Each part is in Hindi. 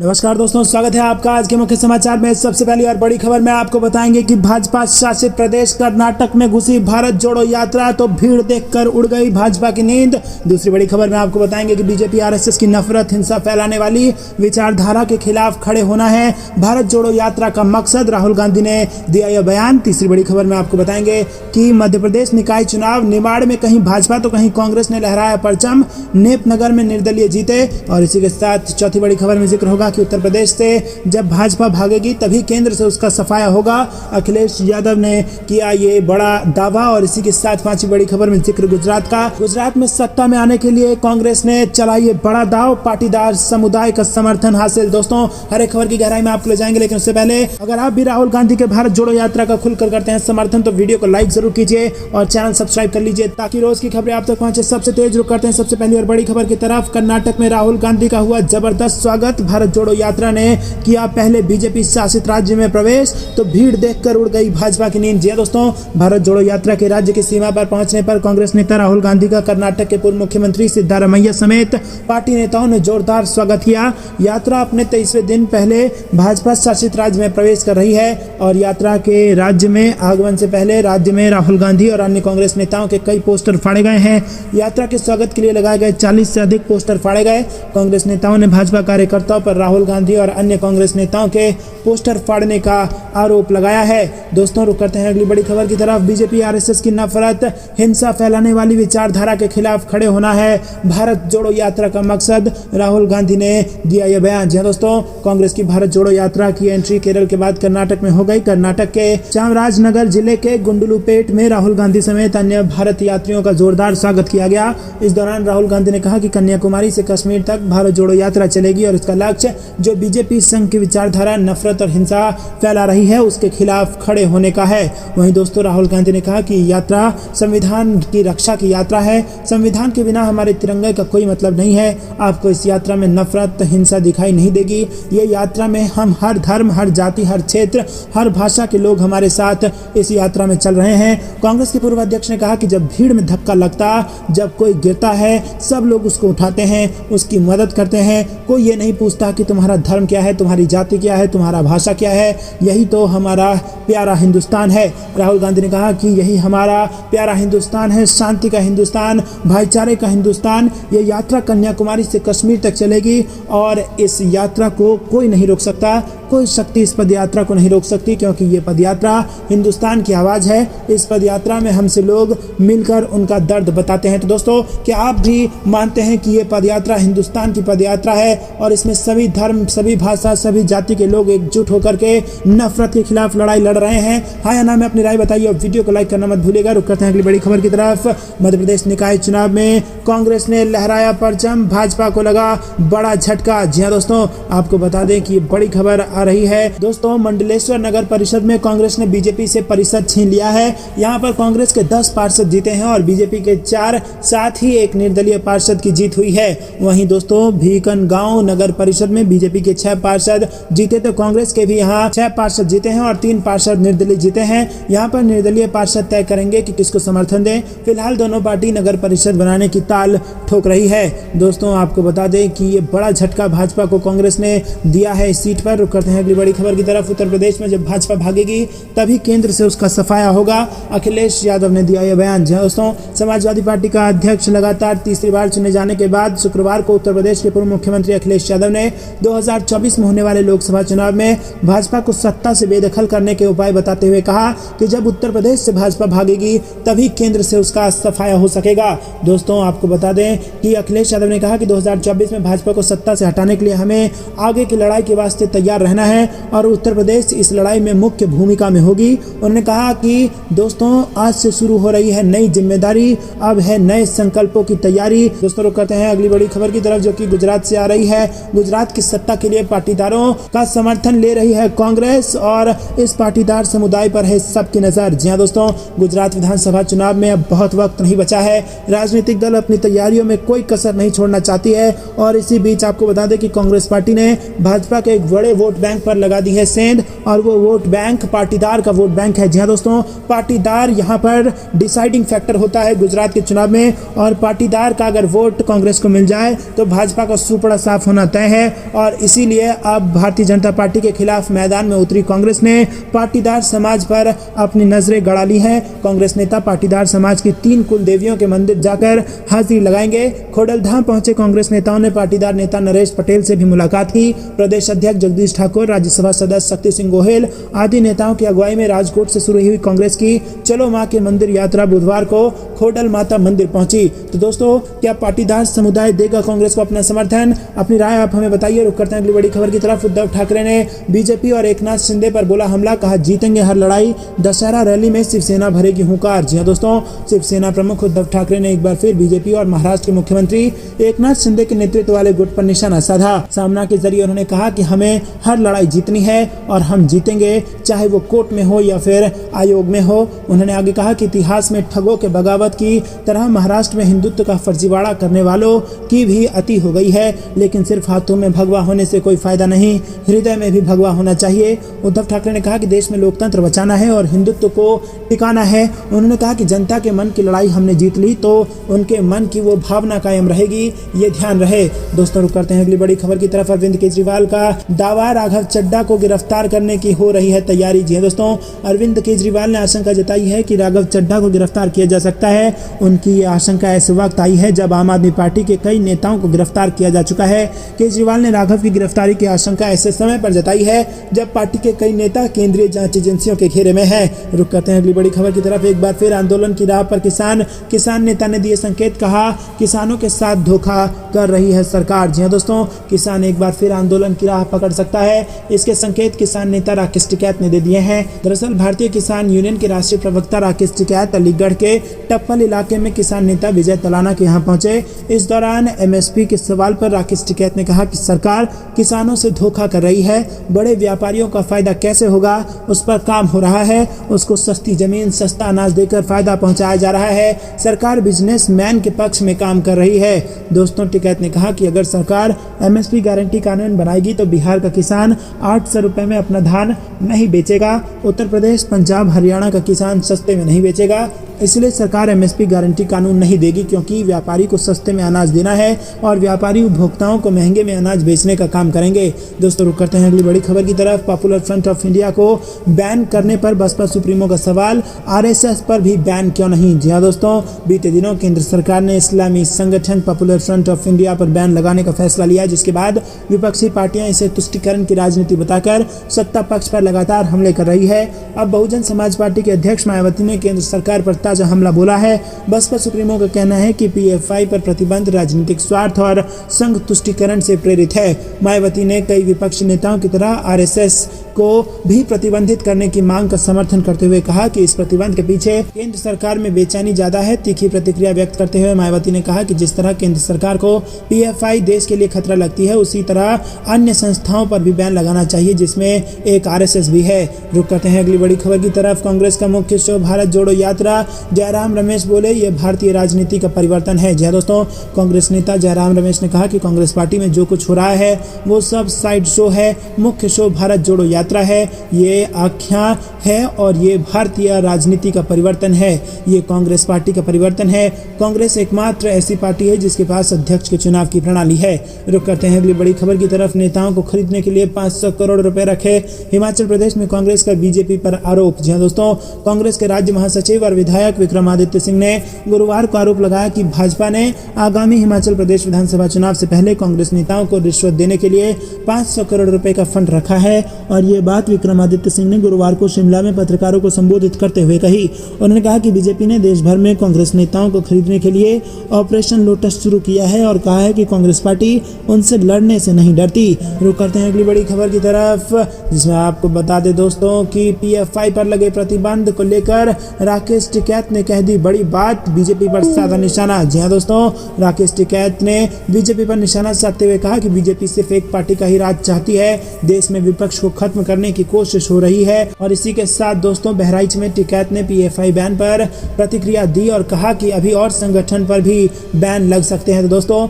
नमस्कार दोस्तों, स्वागत है आपका आज के मुख्य समाचार में। सबसे पहली और बड़ी खबर में आपको बताएंगे कि भाजपा शासित प्रदेश कर्नाटक में घुसी भारत जोड़ो यात्रा तो भीड़ देखकर उड़ गई भाजपा की नींद। दूसरी बड़ी खबर में आपको बताएंगे कि बीजेपी आरएसएस की नफरत हिंसा फैलाने वाली विचारधारा के खिलाफ खड़े होना है भारत जोड़ो यात्रा का मकसद, राहुल गांधी ने दिया यह बयान। तीसरी बड़ी खबर में आपको बताएंगे कि मध्य प्रदेश निकाय चुनाव, निमाड़ में कहीं भाजपा तो कहीं कांग्रेस ने लहराया परचम, नेपनगर में निर्दलीय जीते। और इसी के साथ चौथी बड़ी खबर में जिक्र होगा कि उत्तर प्रदेश से जब भाजपा भागेगी तभी केंद्र से उसका सफाया होगा, अखिलेश यादव ने किया ये बड़ा दावा। और इसी के साथ पांचवी बड़ी खबर में जिक्र गुजरात का। गुजरात में सत्ता में आने के लिए कांग्रेस ने चला ये बड़ा दाव, पाटीदार समुदाय का समर्थन हासिल। दोस्तों, हर एक खबर की गहराई में आपको ले जाएंगे, लेकिन उससे पहले अगर आप भी राहुल गांधी के भारत जोड़ो यात्रा का खुलकर करते हैं समर्थन तो वीडियो को लाइक जरूर कीजिए और चैनल सब्सक्राइब कर लीजिए ताकि रोज की खबरें आप तक पहुंचे। सबसे तेज रुख करते हैं सबसे पहली और बड़ी खबर की तरफ। कर्नाटक में राहुल गांधी का हुआ जबरदस्त स्वागत, भारत जोड़ो यात्रा ने किया पहले बीजेपी शासित राज्य में प्रवेश तो भीड़ देखकर उड़ गई भाजपा की नींद। जी दोस्तों, भारत जोड़ो यात्रा के राज्य की सीमा पर पहुंचने पर कांग्रेस नेता राहुल गांधी का कर्नाटक के पूर्व मुख्यमंत्री सिद्धारमैया समेत पार्टी नेताओं ने जोरदार स्वागत किया। यात्रा अपने 23वें दिन पहले भाजपा शासित राज्य में प्रवेश कर रही है और यात्रा के राज्य में आगमन से पहले राज्य में राहुल गांधी और अन्य कांग्रेस नेताओं के कई पोस्टर फाड़े गए हैं। यात्रा के स्वागत के लिए लगाए गए 40 से अधिक पोस्टर फाड़े गए। कांग्रेस नेताओं ने भाजपा कार्यकर्ताओं पर राहुल गांधी और अन्य कांग्रेस नेताओं के पोस्टर फाड़ने का आरोप लगाया है। दोस्तों, रुक करते हैं अगली बड़ी खबर की तरफ। बीजेपी आरएसएस की नफरत हिंसा फैलाने वाली विचारधारा के खिलाफ खड़े होना है भारत जोड़ो यात्रा का मकसद, राहुल गांधी ने दिया यह बयान। जी दोस्तों, कांग्रेस की भारत जोड़ो यात्रा की एंट्री केरल के बाद कर्नाटक में हो गई। कर्नाटक के चामराजनगर जिले के गुंडलुपेट में राहुल गांधी समेत अन्य भारत यात्रियों का जोरदार स्वागत किया गया। इस दौरान राहुल गांधी ने कहा कि कन्याकुमारी से कश्मीर तक भारत जोड़ो यात्रा चलेगी और इसका लक्ष्य जो बीजेपी संघ की विचारधारा नफरत और हिंसा फैला रही है उसके खिलाफ खड़े होने का है। वहीं दोस्तों, राहुल गांधी ने कहा कि यात्रा संविधान की रक्षा की यात्रा है, संविधान के बिना हमारे तिरंगे का कोई मतलब नहीं है। आपको इस यात्रा में नफरत हिंसा दिखाई नहीं देगी। ये यात्रा में हम हर धर्म, हर जाति, हर क्षेत्र, हर भाषा के लोग हमारे साथ इस यात्रा में चल रहे हैं। कांग्रेस के पूर्व अध्यक्ष ने कहा कि जब भीड़ में धक्का लगता, जब कोई गिरता है, सब लोग उसको उठाते हैं, उसकी मदद करते हैं। कोई ये नहीं पूछता कि तुम्हारा धर्म क्या है, तुम्हारी जाति क्या है, तुम्हारा भाषा क्या है। यही तो हमारा प्यारा हिंदुस्तान है। राहुल गांधी ने कहा कि यही हमारा प्यारा हिंदुस्तान है, शांति का हिंदुस्तान, भाईचारे का हिंदुस्तान। ये यात्रा कन्याकुमारी से कश्मीर तक चलेगी और इस यात्रा को कोई नहीं रोक सकता, कोई शक्ति इस पद यात्रा को नहीं रोक सकती, क्योंकि ये पद यात्रा हिंदुस्तान की आवाज़ है। इस पद यात्रा में हमसे लोग मिलकर उनका दर्द बताते हैं। तो दोस्तों, क्या आप भी मानते हैं कि ये पद यात्रा हिंदुस्तान की पद यात्रा है और इसमें सभी धर्म, सभी भाषा, सभी जाति के लोग एकजुट होकर के नफरत के खिलाफ लड़ाई लड़ रहे हैं? हाँ या ना में अपनी राय बताइए और वीडियो को लाइक करना मत भूलिएगा। रुक करते हैं अगली बड़ी खबर की तरफ। मध्य प्रदेश निकाय चुनाव में कांग्रेस ने लहराया परचम, भाजपा को लगा बड़ा झटका। जी हाँ दोस्तों, आपको बता दें कि बड़ी खबर आ रही है। दोस्तों, मंडलेश्वर नगर परिषद में कांग्रेस ने बीजेपी से परिषद छीन लिया है। यहाँ पर कांग्रेस के 10 पार्षद जीते हैं और बीजेपी के 4, साथ ही एक निर्दलीय पार्षद की जीत हुई है। वहीं दोस्तों, भीकनगांव नगर परिषद में बीजेपी के 6 पार्षद जीते तो कांग्रेस के भी यहाँ 6 पार्षद जीते हैं और 3 पार्षद निर्दलीय जीते हैं। यहाँ पर निर्दलीय पार्षद तय करेंगे कि किसको समर्थन दें। फिलहाल दोनों पार्टी नगर परिषद बनाने की ताल ठोक रही है। दोस्तों, आपको बता दें कि ये बड़ा झटका भाजपा को कांग्रेस ने दिया है इस सीट पर। रुक करते हैं अगली बड़ी खबर की तरफ। उत्तर प्रदेश में जब भाजपा भागेगी तभी केंद्र से उसका सफाया होगा, अखिलेश यादव ने दिया यह बयान। दोस्तों, समाजवादी पार्टी का अध्यक्ष लगातार तीसरी बार चुने जाने के बाद शुक्रवार को उत्तर प्रदेश के पूर्व मुख्यमंत्री अखिलेश यादव ने 2024 में होने वाले लोकसभा चुनाव में भाजपा को सत्ता से बेदखल करने के उपाय बताते हुए कहा कि जब उत्तर प्रदेश से भाजपा भागेगी तभी केंद्र से उसका सफाया हो सकेगा। दोस्तों, आपको बता दें कि अखिलेश यादव ने कहा कि 2024 में भाजपा को सत्ता से हटाने के लिए हमें आगे की लड़ाई के वास्ते तैयार रहना है और उत्तर प्रदेश इस लड़ाई में मुख्य भूमिका में होगी। उन्होंने कहा कि दोस्तों, आज से शुरू हो रही है नई जिम्मेदारी, अब है नए संकल्पों की तैयारी। दोस्तों, रुक करते हैं अगली बड़ी खबर की तरफ जो कि गुजरात से आ रही है। गुजरात की सत्ता के लिए पाटीदारों का समर्थन ले रही है कांग्रेस और इस पाटीदार समुदाय पर है सबकी नजर। जी हाँ दोस्तों, गुजरात विधानसभा चुनाव में अब बहुत वक्त नहीं बचा है। राजनीतिक दल अपनी तैयारियों में कोई कसर नहीं छोड़ना चाहती है और इसी बीच आपको बता दें कि कांग्रेस पार्टी ने भाजपा के एक बड़े वोट बैंक पर लगा दी है सेंध और वो वोट बैंक पाटीदार का वोट बैंक है। जी हाँ दोस्तों, पाटीदार यहाँ पर डिसाइडिंग फैक्टर होता है गुजरात के चुनाव में, और पाटीदार का अगर वोट कांग्रेस को मिल जाए तो भाजपा का सुपड़ा साफ होना तय है। और इसीलिए अब भारतीय जनता पार्टी के खिलाफ मैदान में उतरी कांग्रेस ने पाटीदार समाज पर अपनी नजरें गड़ा ली है। कांग्रेस नेता पाटीदार समाज की 3 कुल देवियों के मंदिर जाकर हाजिरी लगाएंगे। खोडलधाम पहुंचे कांग्रेस नेताओं ने पाटीदार नेता नरेश पटेल से भी मुलाकात की। प्रदेश अध्यक्ष जगदीश ठाकुर, राज्यसभा सदस्य शक्ति सिंह गोहिल आदि नेताओं की अगुवाई में राजकोट से शुरू हुई कांग्रेस की चलो मां के मंदिर यात्रा बुधवार को खोडल माता मंदिर पहुंची। तो दोस्तों, क्या पाटीदार समुदाय देगा कांग्रेस को अपना समर्थन? अपनी राय आप हमें बताइए। रुक करते हैं अगली बड़ी खबर की तरफ। उद्धव ठाकरे ने बीजेपी और एकनाथ शिंदे पर बोला हमला, कहा जीतेंगे हर लड़ाई। दशहरा रैली में शिवसेना भरेगी हुंकार। जी हां दोस्तों, शिवसेना प्रमुख उद्धव ठाकरे ने एक बार फिर बीजेपी और महाराष्ट्र के मुख्यमंत्री एकनाथ शिंदे के नेतृत्व वाले गुट पर निशाना साधा। सामना के जरिए उन्होंने कहा कि हमें हर लड़ाई जीतनी है और हम जीतेंगे, चाहे वो कोर्ट में हो या फिर आयोग में हो। उन्होंने आगे कहा कि इतिहास में ठगों के बगावत की तरह महाराष्ट्र में हिंदुत्व का फर्जीवाड़ा करने वालों की भी अति हो गई है, लेकिन सिर्फ हाथों में भगवा होने से कोई फायदा नहीं, हृदय में भी भगवा होना चाहिए। उद्धव ठाकरे ने कहा कि देश में लोकतंत्र बचाना है और हिंदुत्व को टिकाना है। उन्होंने कहा कि जनता के मन की लड़ाई हमने जीत ली तो उनके मन की वो भावना कायम रहेगी, ये ध्यान रहे। दोस्तों, रुक करते हैं अगली बड़ी खबर की तरफ। अरविंद केजरीवाल का दावा, राघव चड्ढा को गिरफ्तार करने की हो रही है तैयारी। जी दोस्तों, अरविंद केजरीवाल ने आशंका जताई है कि राघव चड्ढा को गिरफ्तार किया जा सकता है। उनकी ये आशंका ऐसे वक्त आई है जब आम आदमी पार्टी के कई नेताओं को गिरफ्तार किया जा चुका है। केजरीवाल ने राघव की गिरफ्तारी की आशंका ऐसे समय पर जताई है जब पार्टी के कई नेता केंद्रीय जांच एजेंसियों के घेरे में है। रुक करते हैं अगली बड़ी खबर की तरफ। एक बार फिर आंदोलन की राह पर किसान नेता ने दिए संकेत, कहा किसानों के साथ धोखा कर रही है सरकार। जी हां दोस्तों, किसान एक बार फिर आंदोलन की राह पकड़ सकता है, इसके संकेत किसान नेता राकेश टिकैत ने दे दिए हैं। दरअसल भारतीय किसान यूनियन के राष्ट्रीय प्रवक्ता राकेश टिकैत अलीगढ़ के टप्पल इलाके में किसान नेता विजय तलाना के यहाँ पहुंचे। इस दौरान एमएसपी के सवाल पर राकेश टिकैत ने कहा कि सरकार किसानों से धोखा कर रही है, बड़े व्यापारियों का फायदा कैसे होगा उस पर काम हो रहा है, उसको सस्ती जमीन सस्ता अनाज देकर फायदा पहुंचाया जा रहा है, सरकार बिजनेसमैन के पक्ष में काम कर रही है। दोस्तों, टिकैत ने कहा कि अगर सरकार एमएसपी गारंटी कानून बनाएगी तो बिहार का किसान 800 रुपए में अपना धान नहीं बेचेगा, उत्तर प्रदेश पंजाब हरियाणा का किसान सस्ते में नहीं बेचेगा। इसलिए सरकार एमएसपी गारंटी कानून नहीं देगी, क्योंकि व्यापारी को सस्ते में अनाज देना है और व्यापारी उपभोक्ताओं को महंगे में अनाज बेचने का काम करेंगे। दोस्तों, रुक करते हैं अगली बड़ी खबर की तरफ। पॉपुलर फ्रंट ऑफ इंडिया को बैन करने पर बसपा सुप्रीमो का सवाल, आरएसएस पर भी बैन क्यों नहीं? जी हाँ दोस्तों, बीते दिनों केंद्र सरकार ने इस्लामी संगठन पॉपुलर फ्रंट ऑफ इंडिया पर बैन लगाने का फैसला लिया, जिसके बाद विपक्षी पार्टियां इसे तुष्टीकरण की राजनीति बताकर सत्ता पक्ष पर लगातार हमले कर रही है। अब बहुजन समाज पार्टी के अध्यक्ष मायावती ने केंद्र सरकार पर ताजा हमला बोला है। बसपा सुप्रीमो का कहना है कि पीएफआई पर प्रतिबंध राजनीतिक स्वार्थ और संघ तुष्टीकरण से प्रेरित है। मायावती ने कई विपक्षी नेताओं की तरह आरएसएस को भी प्रतिबंधित करने की मांग का समर्थन करते हुए कहा कि इस प्रतिबंध के पीछे केंद्र सरकार में बेचैनी ज्यादा है। तीखी प्रतिक्रिया व्यक्त करते हुए मायावती ने कहा कि जिस तरह केंद्र सरकार को पीएफआई देश के लिए खतरा लगती है, उसी तरह अन्य संस्थाओं पर भी बैन लगाना चाहिए, जिसमें एक आरएसएस भी है। रुक करते हैं अगली बड़ी खबर की तरफ। कांग्रेस का मुख्य शो भारत जोड़ो यात्रा, जयराम रमेश बोले ये भारतीय राजनीति का परिवर्तन है। जी दोस्तों, कांग्रेस नेता जयराम रमेश ने कहा कि कांग्रेस पार्टी में जो कुछ हो रहा है वो सब साइड शो है, मुख्य शो भारत जोड़ो यात्रा है, ये आख्या है और ये भारतीय राजनीति का परिवर्तन है, ये कांग्रेस पार्टी का परिवर्तन है। कांग्रेस एकमात्र ऐसी पार्टी है जिसके पास अध्यक्ष के चुनाव की प्रणाली है। रुक करते हैं अगली बड़ी खबर की तरफ। नेताओं को खरीदने के लिए 500 करोड़ रुपए रखे हिमाचल प्रदेश में कांग्रेस का बीजेपी पर आरोप। जी दोस्तों, कांग्रेस के राज्य महासचिव और विधायक विक्रमादित्य सिंह ने गुरुवार को आरोप लगाया कि भाजपा ने आगामी हिमाचल प्रदेश विधानसभा चुनाव से पहले कांग्रेस नेताओं को रिश्वत देने के लिए 500 करोड़ रुपए का फंड रखा है। और ये बात विक्रमादित्य सिंह ने गुरुवार को शिमला में पत्रकारों को संबोधित करते हुए कही। उन्होंने कहा कि बीजेपी ने देश भर में कांग्रेस नेताओं को खरीदने के लिए ऑपरेशन लोटस शुरू किया है और कहा है कि कांग्रेस पार्टी उनसे लड़ने से नहीं डरती। रुक करते हैं अगली बड़ी खबर की तरफ, जिसमें आपको बता दें दोस्तों कि पीएफआई पर लगे प्रतिबंध को लेकर राकेश टिकैत ने कह दी बड़ी बात, बीजेपी पर साधा निशाना। जी हाँ दोस्तों, राकेश टिकैत ने बीजेपी पर निशाना साधते हुए कहा कि बीजेपी सिर्फ एक पार्टी का ही राज चाहती है, देश में विपक्ष को खत्म खत्म करने की कोशिश हो रही है। और इसी के साथ दोस्तों बहराइच में टिकैत ने पीएफआई बैन पर प्रतिक्रिया दी और कहा कि अभी और संगठन पर भी बैन लग सकते हैं। तो दोस्तों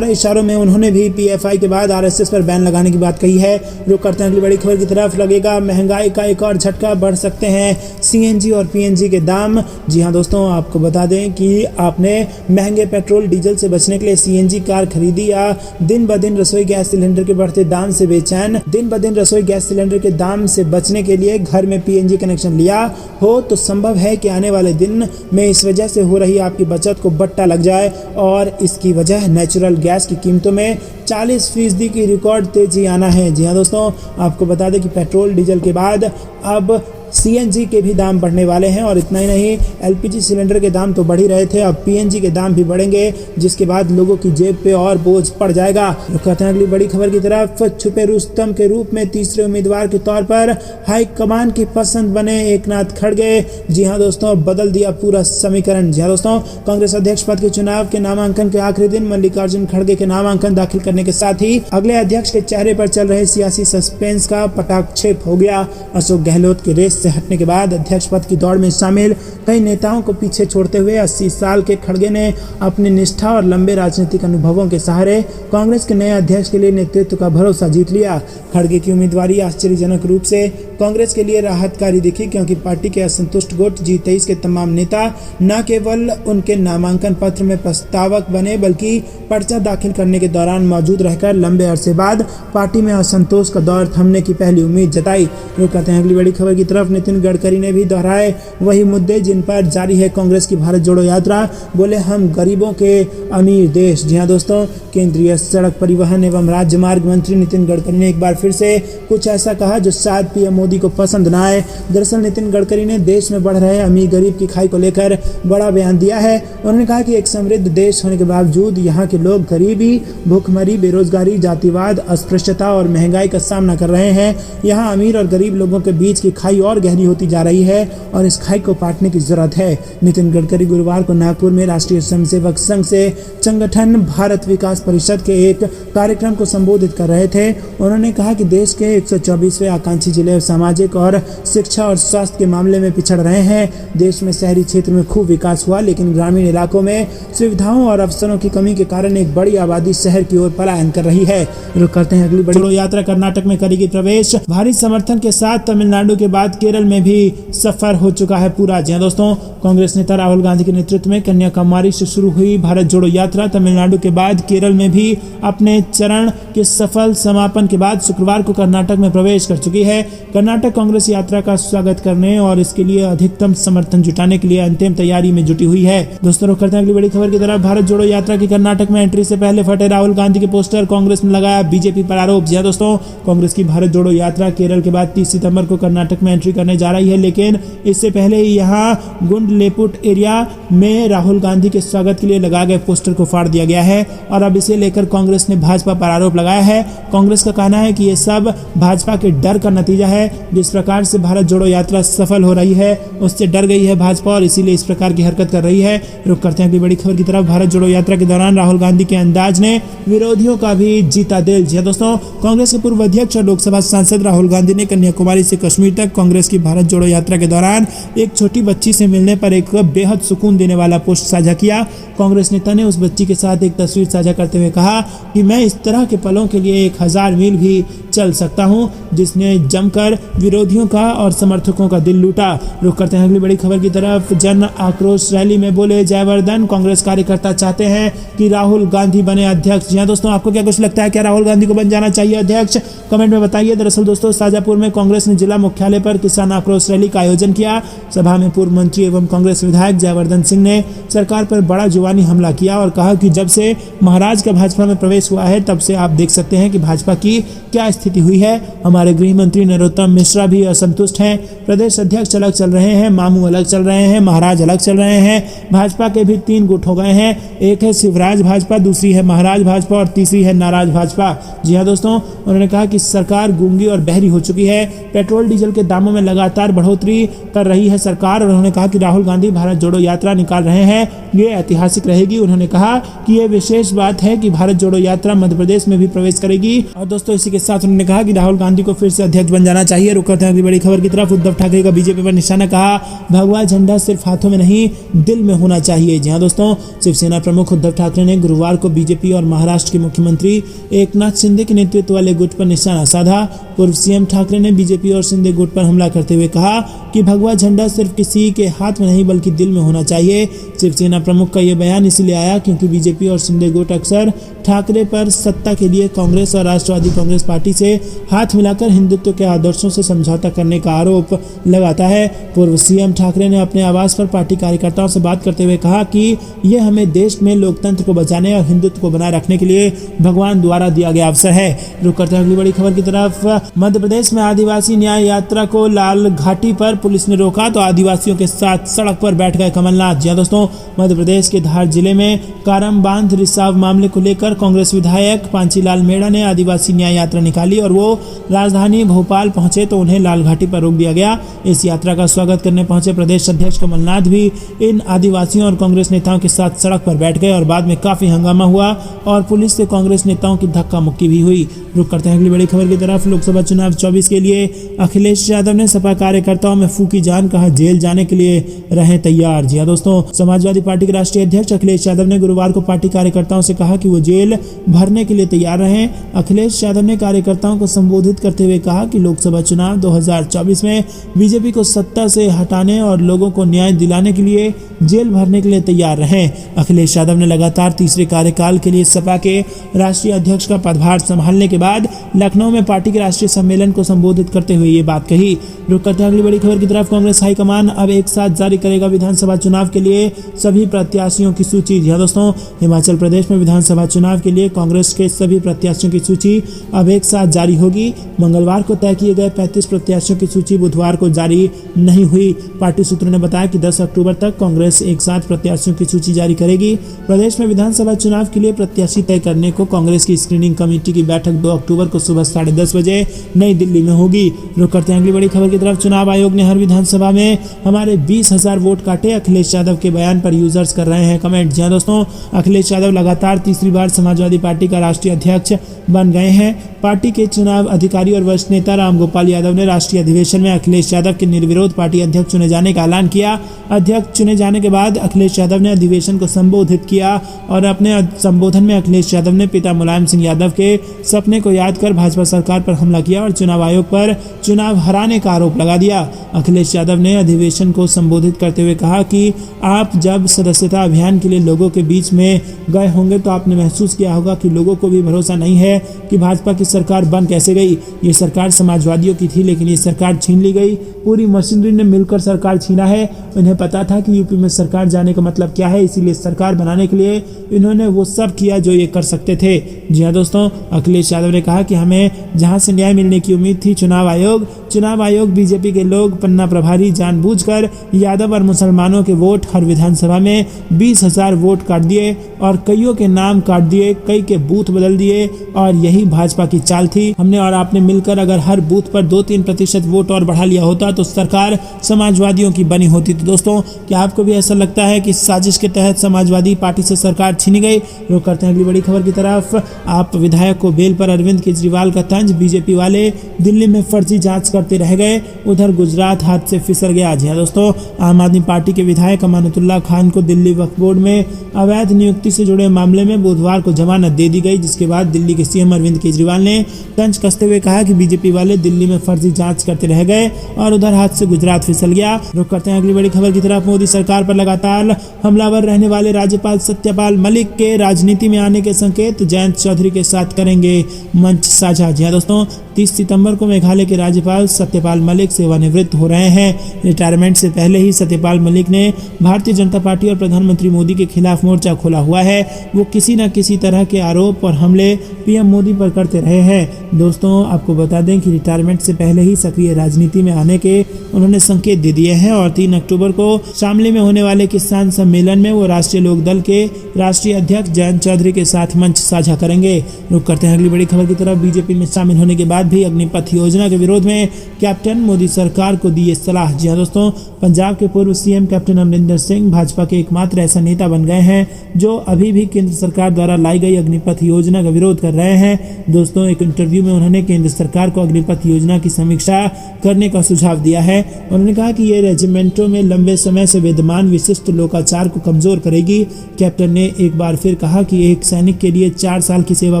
इशारों में उन्होंने भी पीएफआई के बाद आरएसएस पर बैन लगाने की बात कही है। रुक करते हैं अगली बड़ी खबर की तरफ। लगेगा महंगाई का एक और झटका, बढ़ सकते हैं सीएनजी और पीएनजी के दाम। जी हाँ दोस्तों, आपको बता दें कि आपने महंगे पेट्रोल डीजल से बचने के लिए सीएनजी कार खरीदी या दिन ब दिन रसोई गैस सिलेंडर के बढ़ते दाम से बेचैन, दिन ब दिन रसोई गैस सिलेंडर के दाम से बचने के लिए घर में पीएनजी कनेक्शन लिया हो, तो संभव है कि आने वाले दिन में इस वजह से हो रही आपकी बचत को बट्टा लग जाए और इसकी वजह नेचुरल गैस की कीमतों में 40% की रिकॉर्ड तेजी आना है। जी हाँ दोस्तों, आपको बता दें कि पेट्रोल डीजल के बाद अब सीएनजी के भी दाम बढ़ने वाले हैं। और इतना ही नहीं, एलपीजी सिलेंडर के दाम तो बढ़ ही रहे थे, अब पीएनजी के दाम भी बढ़ेंगे, जिसके बाद लोगों की जेब पे और बोझ पड़ जाएगा। कहते हैं अगली बड़ी खबर की तरफ। छुपे रुस्तम के रूप में तीसरे उम्मीदवार के तौर पर हाईकमान की पसंद बने एकनाथ खड़गे। जी हाँ दोस्तों, बदल दिया पूरा समीकरण। जी हाँ दोस्तों, कांग्रेस अध्यक्ष पद के चुनाव के नामांकन के आखिरी दिन मल्लिकार्जुन खड़गे के नामांकन दाखिल करने के साथ ही अगले अध्यक्ष के चेहरे पर चल रहे सियासी सस्पेंस का पटाक्षेप हो गया। अशोक गहलोत के रेस से हटने के बाद अध्यक्ष पद की दौड़ में शामिल कई नेताओं को पीछे छोड़ते हुए 80 साल के खड़गे ने अपनी निष्ठा और लंबे राजनीतिक अनुभवों के सहारे कांग्रेस के नए अध्यक्ष के लिए नेतृत्व का भरोसा जीत लिया। खड़गे की उम्मीदवारी आश्चर्यजनक रूप से कांग्रेस के लिए राहतकारी दिखी, क्योंकि पार्टी के असंतुष्ट गुट G23 के तमाम नेता न केवल उनके नामांकन पत्र में प्रस्तावक बने, बल्कि पर्चा दाखिल करने के दौरान मौजूद रहकर लंबे अरसे बाद पार्टी में असंतोष का दौर थमने की पहली उम्मीद जताई। रुक करते हैं अगली बड़ी खबर की तरफ। नितिन गडकरी ने भी दोहराए वही मुद्दे जिन पर जारी है कांग्रेस की भारत जोड़ो यात्रा। बोले, हम गरीबों के अमीर देश। जी हाँ दोस्तों, केंद्रीय सड़क परिवहन एवं राजमार्ग मंत्री नितिन गडकरी ने एक बार फिर से कुछ ऐसा कहा जो शायद पीएम मोदी को पसंद न आए। दरअसल नितिन गडकरी ने देश में बढ़ रहे अमीर गरीब की खाई को लेकर बड़ा बयान दिया है। उन्होंने कहा कि एक समृद्ध देश होने के बावजूद यहाँ के लोग गरीबी, भूखमरी, बेरोजगारी, जातिवाद, अस्पृश्यता और महंगाई का सामना कर रहे हैं। यहाँ अमीर और गरीब लोगों के बीच की खाई और गहरी होती जा रही है और इस खाई को पाटने की जरूरत है। नितिन गडकरी गुरुवार को नागपुर में राष्ट्रीय स्वयंसेवक संघ से संगठन भारत विकास परिषद के एक कार्यक्रम को संबोधित कर रहे थे। उन्होंने कहा कि देश के 124वें आकांक्षी जिले सामाजिक और शिक्षा और स्वास्थ्य के मामले में पिछड़ रहे हैं। देश में शहरी क्षेत्र में खूब विकास हुआ, लेकिन ग्रामीण इलाकों में सुविधाओं और अवसरों की कमी के कारण एक बड़ी आबादी शहर की ओर पलायन कर रही है। रुक करते हैं अगली बड़ी यात्रा। कर्नाटक में करेगी प्रवेश, भारी समर्थन के साथ तमिलनाडु के बाद केरल में भी सफर हो चुका है पूरा। जी दोस्तों, कांग्रेस नेता राहुल गांधी के नेतृत्व में कन्याकुमारी से शुरू हुई भारत जोड़ो यात्रा तमिलनाडु के बाद केरल में भी अपने चरण के सफल समापन के बाद शुक्रवार को कर्नाटक में प्रवेश कर चुकी है। कर्नाटक कांग्रेस यात्रा का स्वागत करने और इसके लिए अधिकतम समर्थन जुटाने के लिए अंतिम तैयारी में जुटी हुई है। दोस्तों, रुक करते हैं अगली बड़ी खबर की तरफ। भारत जोड़ो यात्रा की कर्नाटक में एंट्री से पहले फटे राहुल गांधी के पोस्टर, कांग्रेस ने लगाया बीजेपी पर आरोप। जी दोस्तों, कांग्रेस की भारत जोड़ो यात्रा केरल के बाद 30 सितंबर को कर्नाटक में एंट्री करने जा रही है, लेकिन इससे पहले ही यहाँ गुंडलेपुट एरिया में राहुल गांधी के स्वागत के लिए लगाए गए पोस्टर को फाड़ दिया गया है और अब इसे लेकर कांग्रेस ने भाजपा पर आरोप लगाया है। कांग्रेस का कहना है कि ये सब भाजपा के डर का नतीजा है। जिस प्रकार से भारत जोड़ो यात्रा सफल हो रही है उससे डर गई है भाजपा और इसीलिए इस प्रकार की हरकत कर रही है। रुक करते हैं अगली बड़ी खबर की तरफ। भारत जोड़ो यात्रा के दौरान राहुल गांधी के अंदाज ने विरोधियों का भी जीता दिल। जी दोस्तों, कांग्रेस के पूर्व अध्यक्ष और लोकसभा सांसद राहुल गांधी ने कन्याकुमारी से कश्मीर तक कांग्रेस की भारत जोड़ो यात्रा के दौरान एक छोटी बच्ची से मिलने पर एक बेहद सुकून देने वाला पोस्ट साझा किया। कांग्रेस नेता ने उस बच्ची के साथ एक तस्वीर साझा करते हुए कहा कि मैं इस तरह के पलों के लिए 1000 मील भी चल सकता हूं, जिसने जमकर विरोधियों का और समर्थकों का दिल लूटा। रुक करते हैं अगली बड़ी खबर की तरफ। जन आक्रोश रैली में बोले जयवर्धन, कांग्रेस कार्यकर्ता चाहते हैं कि राहुल गांधी बने अध्यक्ष। जी दोस्तों, आपको क्या कुछ लगता है, क्या राहुल गांधी को बन जाना चाहिए अध्यक्ष? कमेंट में बताइए। दरअसल दोस्तों, शाजापुर में कांग्रेस ने जिला मुख्यालय पर किसान आक्रोश रैली का आयोजन किया। सभा में पूर्व मंत्री एवं कांग्रेस विधायक जयवर्धन सिंह ने सरकार पर बड़ा जुबानी हमला किया और कहा कि जब से महाराज का भाजपा में प्रवेश हुआ है तब से आप देख सकते हैं कि भाजपा की क्या स्थिति हुई है। हमारे गृह मंत्री नरोत्तम गौतम मिश्रा भी असंतुष्ट हैं। प्रदेश अध्यक्ष अलग चल रहे हैं, मामू अलग चल रहे हैं, महाराज अलग चल रहे हैं। भाजपा के भी 3 गुट हो गए हैं, एक है शिवराज भाजपा, दूसरी है महाराज भाजपा और तीसरी है नाराज भाजपा। जी हाँ दोस्तों, उन्होंने कहा कि सरकार गूंगी और बहरी हो चुकी है। पेट्रोल डीजल के दामों में लगातार बढ़ोतरी कर रही है सरकार। और उन्होंने कहा कि राहुल गांधी भारत जोड़ो यात्रा निकाल रहे हैं, ये ऐतिहासिक रहेगी। उन्होंने कहा कि यह विशेष बात है कि भारत जोड़ो यात्रा मध्य प्रदेश में भी प्रवेश करेगी। और दोस्तों इसी के साथ उन्होंने कहा कि राहुल गांधी को फिर से अध्यक्ष बन जाना चाहिए। रुक करते हैं अगली बड़ी खबर की तरफ। उद्धव ठाकरे का बीजेपी पर निशाना, कहा भगवा झंडा सिर्फ हाथों में नहीं दिल में होना चाहिए। जी हाँ दोस्तों, शिवसेना प्रमुख उद्धव ठाकरे ने गुरुवार को बीजेपी और महाराष्ट्र के मुख्यमंत्री एकनाथ शिंदे के नेतृत्व वाले गुट पर निशाना साधा। पूर्व सीएम ठाकरे ने बीजेपी और शिंदे गुट पर हमला करते हुए कहा कि भगवा झंडा सिर्फ किसी के हाथ में नहीं बल्कि दिल में होना चाहिए। शिवसेना प्रमुख का यह बयान इसलिए आया क्योंकि बीजेपी और शिंदे गुट अक्सर ठाकरे पर सत्ता के लिए कांग्रेस और राष्ट्रवादी कांग्रेस पार्टी से हाथ मिलाकर हिंदुत्व के आदर्शों से समझौता करने का आरोप लगाता है। पूर्व सीएम ठाकरे ने अपने आवास पर पार्टी कार्यकर्ताओं से बात करते हुए कहा कि यह हमें देश में लोकतंत्र को बचाने और हिंदुत्व को बनाए रखने के लिए भगवान द्वारा दिया गया अवसर है। रुक करते हैं अगली बड़ी खबर की तरफ। मध्य प्रदेश में आदिवासी न्याय यात्रा को लाल घाटी पर पुलिस ने रोका तो आदिवासियों के साथ सड़क पर बैठ गए कमलनाथ। जी दोस्तों, मध्य प्रदेश के धार जिले में कारम बांध रिसाव मामले को लेकर कांग्रेस विधायक पांचीलाल मेड़ा ने आदिवासी न्याय यात्रा निकाली और वो राजधानी भोपाल पहुंचे तो उन्हें लाल घाटी पर रोक दिया गया। इस यात्रा का स्वागत करने पहुंचे प्रदेश अध्यक्ष कमलनाथ भी इन आदिवासियों और कांग्रेस नेताओं के साथ सड़क पर बैठ गए और बाद में काफी हंगामा हुआ और पुलिस से कांग्रेस नेताओं की धक्का मुक्की भी हुई। रुक करते हैं अगली बड़ी खबर की तरफ। लोकसभा चुनाव 24 के लिए अखिलेश यादव ने सपा कार्यकर्ताओं में फूकी जान, कहा जेल जाने के लिए रहे तैयार। जी दोस्तों, समाजवादी पार्टी के राष्ट्रीय अध्यक्ष अखिलेश यादव ने गुरुवार को पार्टी कार्यकर्ताओं से कहा कि वो जेल भरने के लिए तैयार रहें। अखिलेश यादव ने कार्यकर्ताओं को संबोधित करते हुए कहा कि लोकसभा चुनाव 2024 में बीजेपी को सत्ता से हटाने और लोगों को न्याय दिलाने के लिए जेल भरने के लिए तैयार रहें। अखिलेश यादव ने लगातार तीसरे कार्यकाल के लिए सपा के राष्ट्रीय अध्यक्ष का पदभार संभालने के बाद लखनऊ में पार्टी के राष्ट्रीय सम्मेलन को संबोधित करते हुए ये बात कही। रुक करते हैं अगली बड़ी खबर की तरफ। कांग्रेस हाईकमान अब एक साथ जारी करेगा विधानसभा चुनाव के लिए सभी प्रत्याशियों की सूची। जी दोस्तों, हिमाचल प्रदेश में विधानसभा चुनाव के लिए कांग्रेस के सभी प्रत्याशियों की सूची अब एक साथ जारी होगी। मंगलवार को तय किए गए 35 प्रत्याशियों की सूची बुधवार को जारी नहीं हुई। पार्टी सूत्रों ने बताया कि 10 अक्टूबर तक कांग्रेस एक साथ प्रत्याशियों की सूची जारी करेगी। प्रदेश में विधानसभा चुनाव के लिए प्रत्याशी तय करने को कांग्रेस की स्क्रीनिंग कमेटी की बैठक 2 अक्टूबर को सुबह 10:30 बजे नई दिल्ली में होगी। रुक करते हैं अगली बड़ी खबर की तरफ। चुनाव आयोग ने हर विधानसभा में हमारे 20,000 वोट काटे, अखिलेश यादव के बयान पर यूजर्स कर रहे हैं कमेंट। जी दोस्तों, अखिलेश यादव लगातार तीसरी बार समाजवादी पार्टी का राष्ट्रीय अध्यक्ष बन गए हैं। पार्टी के चुनाव अधिकारी और वरिष्ठ नेता रामगोपाल यादव ने राष्ट्रीय अधिवेशन में अखिलेश यादव के निर्विरोध पार्टी अध्यक्ष चुने जाने का ऐलान किया। अध्यक्ष चुने जाने के बाद अखिलेश यादव ने अधिवेशन को संबोधित किया और अपने संबोधन में अखिलेश यादव ने पिता मुलायम सिंह यादव के सपने को याद कर भाजपा सरकार पर हमला किया और चुनाव आयोग पर चुनाव हराने का आरोप लगा दिया। अखिलेश यादव ने अधिवेशन को संबोधित करते हुए कहा कि आप जब सदस्यता अभियान के लिए लोगों के बीच में गए होंगे तो आपने महसूस किया होगा कि लोगों को भी भरोसा नहीं है कि भाजपा की सरकार बन कैसे गई। ये सरकार समाजवादियों की थी लेकिन ये सरकार छीन ली गई। पूरी मशीनरी ने मिलकर सरकार छीना है। उन्हें पता था कि यूपी में सरकार जाने का मतलब क्या है, इसीलिए सरकार बनाने के लिए इन्होंने वो सब किया जो ये कर सकते थे। जी हाँ दोस्तों, अखिलेश यादव ने कहा कि हमें जहां से न्याय मिलने की उम्मीद थी चुनाव आयोग बीजेपी के लोग पन्ना प्रभारी जानबूझकर यादव और मुसलमानों के वोट हर विधानसभा में 20,000 वोट काट दिए और कईयों के नाम काट दिए, कई के बूथ बदल दिए और यही भाजपा की चाल थी। हमने और आपने मिलकर अगर हर बूथ पर 2-3% वोट और बढ़ा लिया होता तो सरकार समाजवादियों की बनी होती। तो दोस्तों, क्या आपको भी ऐसा लगता है कि साजिश के तहत समाजवादी पार्टी से सरकार छीनी गई? रुक करते हैं अगली बड़ी खबर की तरफ। आप विधायक को बेल पर अरविंद केजरीवाल का तंज, बीजेपी वाले दिल्ली में फर्जी जांच करते रह गए, उधर गुजरात हाथ से फिसल गया। जी दोस्तों, आम आदमी पार्टी के विधायक अमानतुल्लाह खान को दिल्ली वक्फ बोर्ड में अवैध नियुक्ति से जुड़े मामले में बुधवार को जमानत दे दी गई, जिसके बाद दिल्ली के सीएम अरविंद केजरीवाल ने तंज कसते हुए कहा कि बीजेपी वाले दिल्ली में फर्जी जांच करते रह गए और उधर हाथ से गुजरात फिसल गया। रुक करते हैं अगली बड़ी खबर की तरफ। मोदी सरकार पर लगातार हमलावर रहने वाले राज्यपाल सत्यपाल मलिक के राजनीति में आने के संकेत, जयंत चौधरी के साथ करेंगे मंच साझा। जी दोस्तों, 30 सितंबर को मेघालय के राज्यपाल सत्यपाल मलिक सेवानिवृत्त हो रहे हैं। रिटायरमेंट से पहले ही सत्यपाल मलिक ने भारतीय जनता पार्टी और प्रधानमंत्री मोदी के खिलाफ मोर्चा खोला हुआ है। वो किसी न किसी तरह के आरोप और हमले पीएम मोदी पर करते रहे हैं। दोस्तों आपको बता दें कि रिटायरमेंट से पहले ही सक्रिय राजनीति में आने के उन्होंने संकेत दे दिए हैं और 3 अक्टूबर को शामली में होने वाले किसान सम्मेलन में वो राष्ट्रीय लोक दल के राष्ट्रीय अध्यक्ष जयंत चौधरी के साथ मंच साझा करेंगे। रुक करते हैं अगली बड़ी खबर की तरफ। बीजेपी में शामिल होने के बाद भी अग्निपथ योजना के विरोध में कैप्टन मोदी सरकार को दी सलाह। जी हाँ दोस्तों, पंजाब के पूर्व सीएम कैप्टन अमरिंदर सिंह भाजपा के एकमात्र ऐसा नेता बन गए हैं जो अभी भी केंद्र सरकार द्वारा लाई गई अग्निपथ योजना का विरोध कर रहे हैं। दोस्तों, एक इंटरव्यू में उन्होंने केंद्र सरकार को अग्निपथ योजना की समीक्षा करने का सुझाव दिया है। उन्होंने कहा कि ये रेजिमेंटों में लंबे समय से विद्यमान विशिष्ट लोकाचार को कमजोर करेगी। कैप्टन ने एक बार फिर कहा कि एक सैनिक के लिए 4 साल की सेवा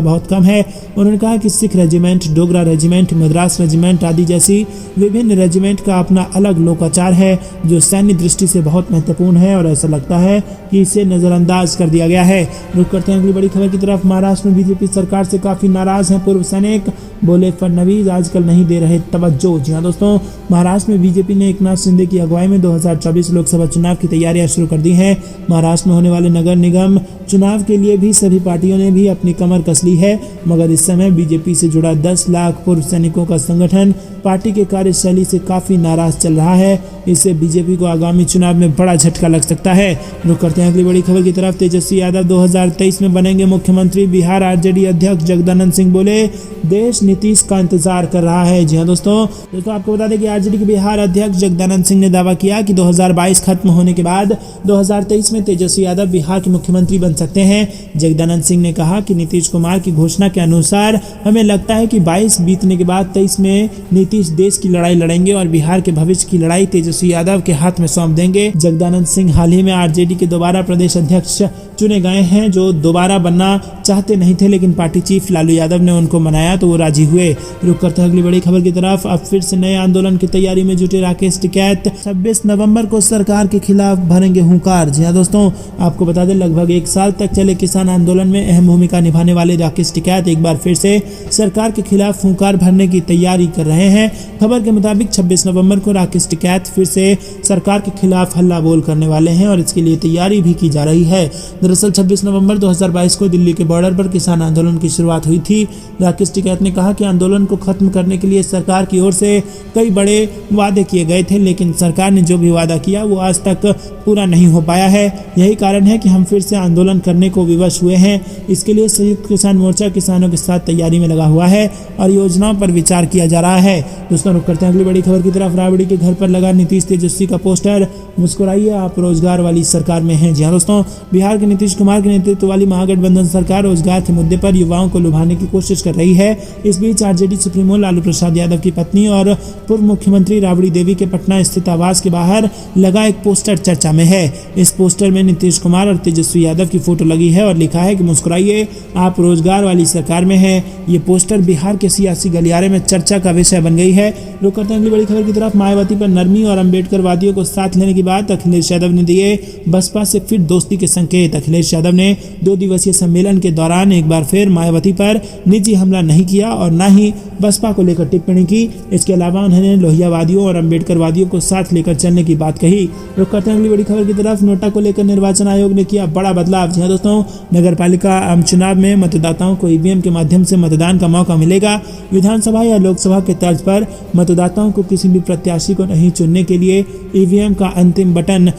बहुत कम है। उन्होंने कहा कि Sikh regiment, Dogra regiment, Madras regiment आदि जैसी विभिन्न रेजिमेंट का अपना अलग लोकाचार है जो सैन्य दृष्टि से बहुत महत्वपूर्ण है और ऐसा लगता है कि इसे नजरअंदाज कर दिया गया है। रुक करते हैं अगली बड़ी खबर की तरफ। महाराष्ट्र में बीजेपी सरकार से काफी नाराज हैं पूर्व सैनिक, बोले फडणवीस आजकल नहीं दे रहे तवज्जो। जी हाँ दोस्तों, महाराष्ट्र में बीजेपी ने एकनाथ शिंदे की अगुवाई में 2024 लोकसभा चुनाव की तैयारियां शुरू कर दी हैं। महाराष्ट्र में होने वाले नगर निगम चुनाव के लिए भी सभी पार्टियों ने भी अपनी कमर कस ली है, मगर इस समय बीजेपी से जुड़ा 10 लाख पूर्व सैनिकों का संगठन पार्टी के कार्यशैली से काफी नाराज चल रहा है। इससे बीजेपी को आगामी चुनाव में बड़ा झटका लग सकता है। रुक करते हैं अगली बड़ी खबर की तरफ। तेजस्वी यादव 2023 में बनेंगे मुख्यमंत्री। बिहार आरजेडी अध्यक्ष जगदानंद सिंह बोले देश नीतीश का इंतजार कर रहा है। जी हाँ दोस्तों, आपको बता दें कि आरजेडी के बिहार अध्यक्ष जगदानंद सिंह ने दावा किया कि 2022 खत्म होने के बाद 2023 में तेजस्वी यादव बिहार के मुख्यमंत्री बन सकते हैं। जगदानंद सिंह ने कहा कि नीतीश कुमार की घोषणा के अनुसार हमें लगता है कि 22 बीतने के बाद 23 में नीतीश देश की लड़ाई लड़ेंगे और बिहार के भविष्य की लड़ाई तेजस्वी यादव के हाथ में सौंप देंगे। जगदानंद सिंह हाल ही में आरजेडी के दोबारा प्रदेश अध्यक्ष चुने गए हैं, जो दोबारा बनना चाहते नहीं थे, लेकिन पार्टी चीफ लालू यादव ने उनको मनाया तो वो राजी हुए। रुक करते हैं अगली बड़ी खबर की तरफ। अब फिर से नए आंदोलन की तैयारी में जुटे राकेश टिकैत 26 नवंबर को सरकार के खिलाफ भरेंगे हुंकार। जी हाँ दोस्तों, आपको बता दें लगभग 1 साल तक चले किसान आंदोलन में अहम भूमिका निभाने वाले राकेश टिकैत एक बार फिर से सरकार के खिलाफ हुंकार भरने की तैयारी कर रहे हैं। खबर के मुताबिक 26 नवंबर को राकेश टिकैत फिर से सरकार के खिलाफ हल्ला बोल करने वाले हैं और इसके लिए तैयारी भी की जा रही है। दरअसल 26 नवंबर 2022 को दिल्ली के बॉर्डर पर किसान आंदोलन की शुरुआत हुई थी। राकेश टिकैत ने कहा कि आंदोलन को खत्म करने के लिए सरकार की ओर से कई बड़े वादे किए गए थे, लेकिन सरकार ने जो भी वादा किया वो आज तक पूरा नहीं हो पाया है। यही कारण है कि हम फिर से आंदोलन करने को विवश हुए हैं। इसके लिए संयुक्त किसान मोर्चा किसानों के साथ तैयारी में लगा हुआ है और योजनाओं पर विचार किया जा रहा है। दोस्तों, रुक करते हैं अगली बड़ी खबर की तरफ। राबड़ी के घर पर लगा नीतीश तेजस्वी का पोस्टर, मुस्कुराइए आप रोजगार वाली सरकार में हैं। जी हाँ दोस्तों, बिहार के नीतीश कुमार के नेतृत्व वाली महागठबंधन सरकार रोजगार के मुद्दे पर युवाओं को लुभाने की कोशिश कर रही है। इस बीच आरजेडी सुप्रीमो लालू प्रसाद यादव की पत्नी और पूर्व मुख्यमंत्री राबड़ी देवी के पटना स्थित आवास के बाहर लगा एक पोस्टर चर्चा में है। इस पोस्टर में नीतीश कुमार और तेजस्वी यादव की फोटो लगी है और लिखा है कि मुस्कुराइए आप रोजगार वाली सरकार में है। ये पोस्टर बिहार के सियासी गलियारे में चर्चा का विषय बन गई है। रुक करते हैं अगली बड़ी खबर की तरफ। मायावती पर नरमी और अम्बेडकरवादियों को साथ लेने की बात अखिलेश यादव ने दिए बसपा से फिर दोस्ती के संकेत। अखिलेश यादव ने 2 दिवसीय सम्मेलन के दौरान एक बार फिर मायावती पर निजी हमला नहीं किया और न ही बसपा को लेकर टिप्पणी की। इसके अलावा उन्होंने लोहियावादियों और अम्बेडकरवादियों को साथ लेकर चलने की बात कही। रुक करते हैं अगली बड़ी खबर की तरफ। नोटा को लेकर निर्वाचन आयोग ने किया बड़ा बदलाव। जी हाँ दोस्तों, नगर पालिका आम चुनाव में मतदाताओं को ईवीएम के माध्यम से मतदान का मौका मिलेगा। विधानसभा या लोकसभा के तर्ज पर मतदाताओं को किसी भी प्रत्याशी को नहीं चुनने के लिए ईवीएम का अंतिम बटन